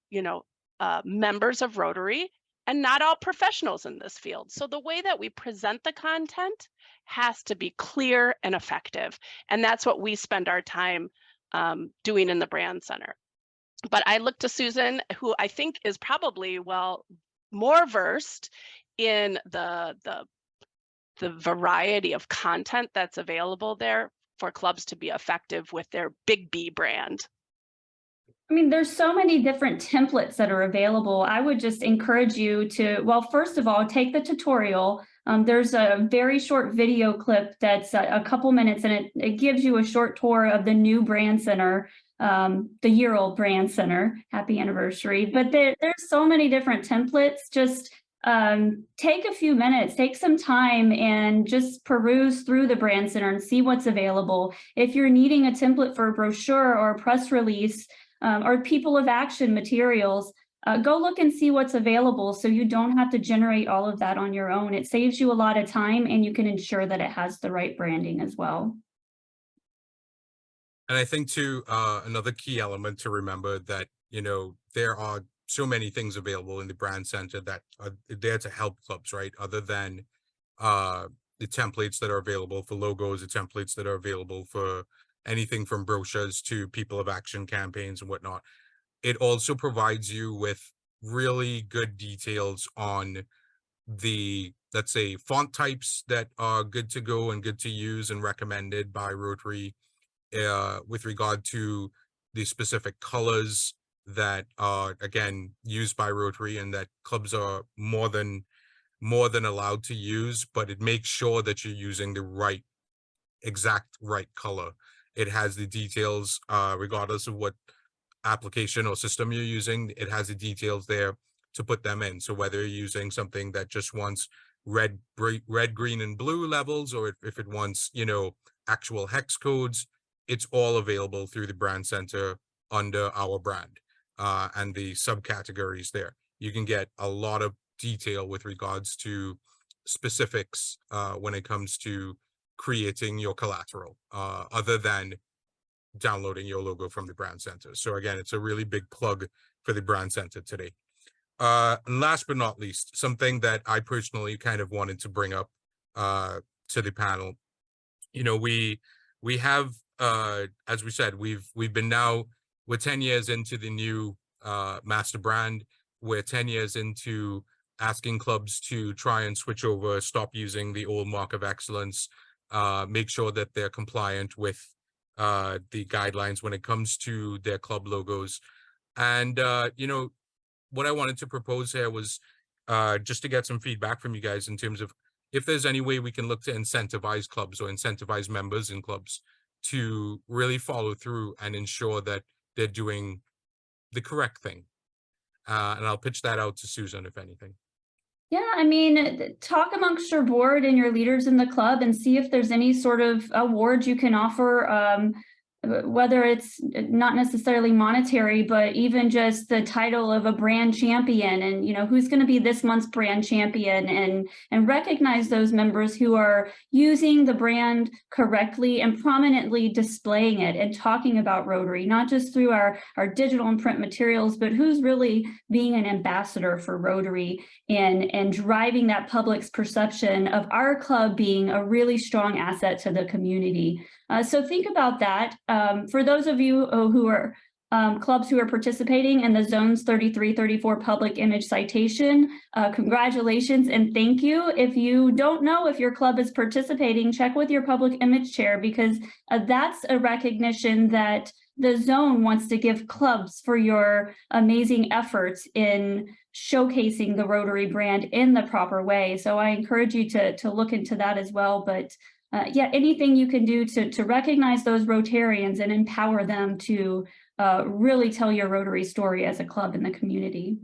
members of Rotary and not all professionals in this field. So the way that we present the content has to be clear and effective. And that's what we spend our time doing in the brand center. But I look to Susan, who I think is probably more versed in the the variety of content that's available there for clubs to be effective with their Big B brand. I mean, there's so many different templates that are available. I would just encourage you to, well, first of all, take the tutorial. There's a very short video clip that's a couple minutes, and it gives you a short tour of the new brand center, the year-old brand center. Happy anniversary. But there's so many different templates. Just take a few minutes, take some time and just peruse through the brand center and see what's available. If you're needing a template for a brochure or a press release, or people of action materials, go look and see what's available so you don't have to generate all of that on your own. It saves you a lot of time, and you can ensure that it has the right branding as well. And I think too, another key element to remember that, you know, there are so many things available in the brand center that are there to help clubs, right? Other than the templates that are available for logos, the templates that are available for anything from brochures to people of action campaigns and whatnot. It also provides you with really good details on the, let's say, font types that are good to go and good to use and recommended by Rotary, with regard to the specific colors that are, again, used by Rotary and that clubs are more than allowed to use, but it makes sure that you're using the exact right color. It has the details, regardless of what application or system you're using, it has the details there to put them in. So whether you're using something that just wants red, green, and blue levels, or if it wants, you know, actual hex codes, it's all available through the brand center under our brand, and the subcategories there. You can get a lot of detail with regards to specifics when it comes to creating your collateral, other than downloading your logo from the brand center. So again, it's a really big plug for the brand center today. And last but not least, something that I personally kind of wanted to bring up to the panel. You know, we have, as we said, we're 10 years into the new master brand. We're 10 years into asking clubs to try and switch over, stop using the old mark of excellence, make sure that they're compliant with the guidelines when it comes to their club logos. And you know, what I wanted to propose here was just to get some feedback from you guys in terms of if there's any way we can look to incentivize clubs or incentivize members in clubs to really follow through and ensure that they're doing the correct thing. And I'll pitch that out to Susan, if anything. Yeah, I mean, talk amongst your board and your leaders in the club and see if there's any sort of awards you can offer, whether it's not necessarily monetary, but even just the title of a brand champion, and you know who's going to be this month's brand champion, and recognize those members who are using the brand correctly and prominently displaying it and talking about Rotary, not just through our digital and print materials, but who's really being an ambassador for Rotary and driving that public's perception of our club being a really strong asset to the community. So think about that. For those of you who are clubs who are participating in the Zones 33-34 public image citation, congratulations and thank you. If you don't know if your club is participating, check with your public image chair, because that's a recognition that the zone wants to give clubs for your amazing efforts in showcasing the Rotary brand in the proper way. So I encourage you to look into that as well. But yeah, anything you can do to recognize those Rotarians and empower them to really tell your Rotary story as a club in the community.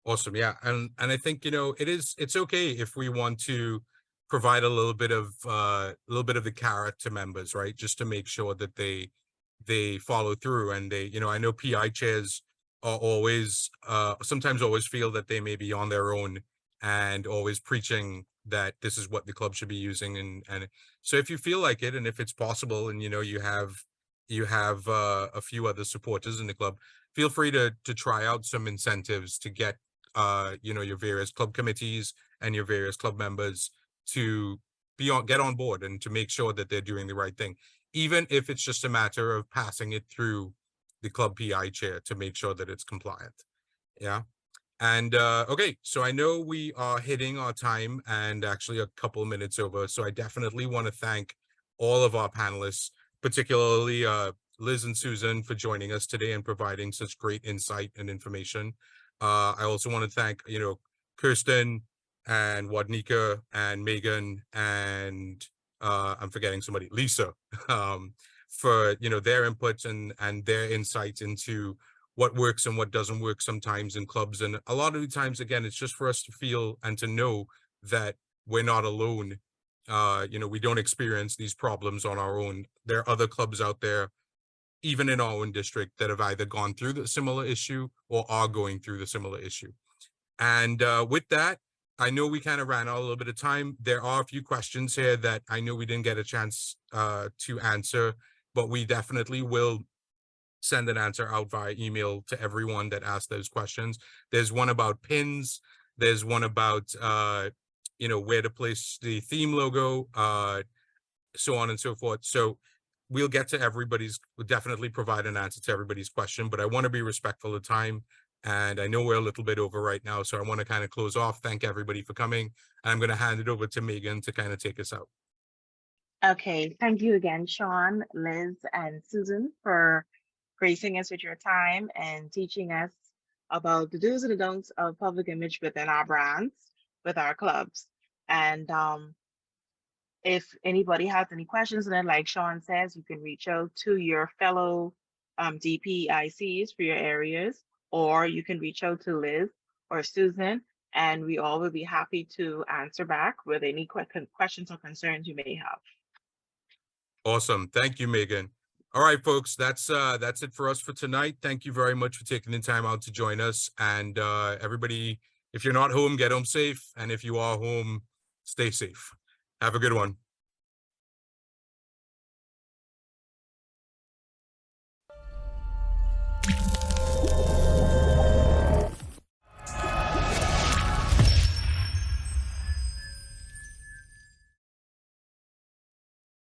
Awesome. Yeah. And I think, you know, it's okay if we want to provide a little bit of the carrot to members, right? Just to make sure that they follow through, and they, you know, I know PI chairs are always sometimes always feel that they may be on their own and always preaching that this is what the club should be using. And so if you feel like it, and if it's possible, and you know you have a few other supporters in the club, feel free to try out some incentives to get you know, your various club committees and your various club members to get on board and to make sure that they're doing the right thing, even if it's just a matter of passing it through the club PI chair to make sure that it's compliant. Yeah. And okay, so I know we are hitting our time and actually a couple of minutes over. So I definitely want to thank all of our panelists, particularly Liz and Susan, for joining us today and providing such great insight and information. I also want to thank, Kirsten and Wadnika and Megan and I'm forgetting somebody, Lisa, for their inputs and their insights into what works and what doesn't work sometimes in clubs. And a lot of the times, again, it's just for us to feel and to know that we're not alone. We don't experience these problems on our own. There are other clubs out there, even in our own district, that have either gone through the similar issue or are going through the similar issue. And with that, I know we kind of ran out a little bit of time. There are a few questions here that I know we didn't get a chance to answer, but we definitely will send an answer out via email to everyone that asked those questions. There's one about pins. There's one about, where to place the theme logo, so on and so forth. So we'll get to we'll definitely provide an answer to everybody's question, but I want to be respectful of time. And I know we're a little bit over right now, so I want to kind of close off. Thank everybody for coming. And I'm going to hand it over to Megan to kind of take us out. Okay, thank you again, Sean, Liz, and Susan for gracing us with your time and teaching us about the do's and the don'ts of public image within our brands, with our clubs. And if anybody has any questions, then like Sean says, you can reach out to your fellow DPICs for your areas, or you can reach out to Liz or Susan, and we all will be happy to answer back with any questions or concerns you may have. Awesome. Thank you, Megan. All right, folks, that's it for us for tonight. Thank you very much for taking the time out to join us. And everybody, if you're not home, get home safe. And if you are home, stay safe. Have a good one.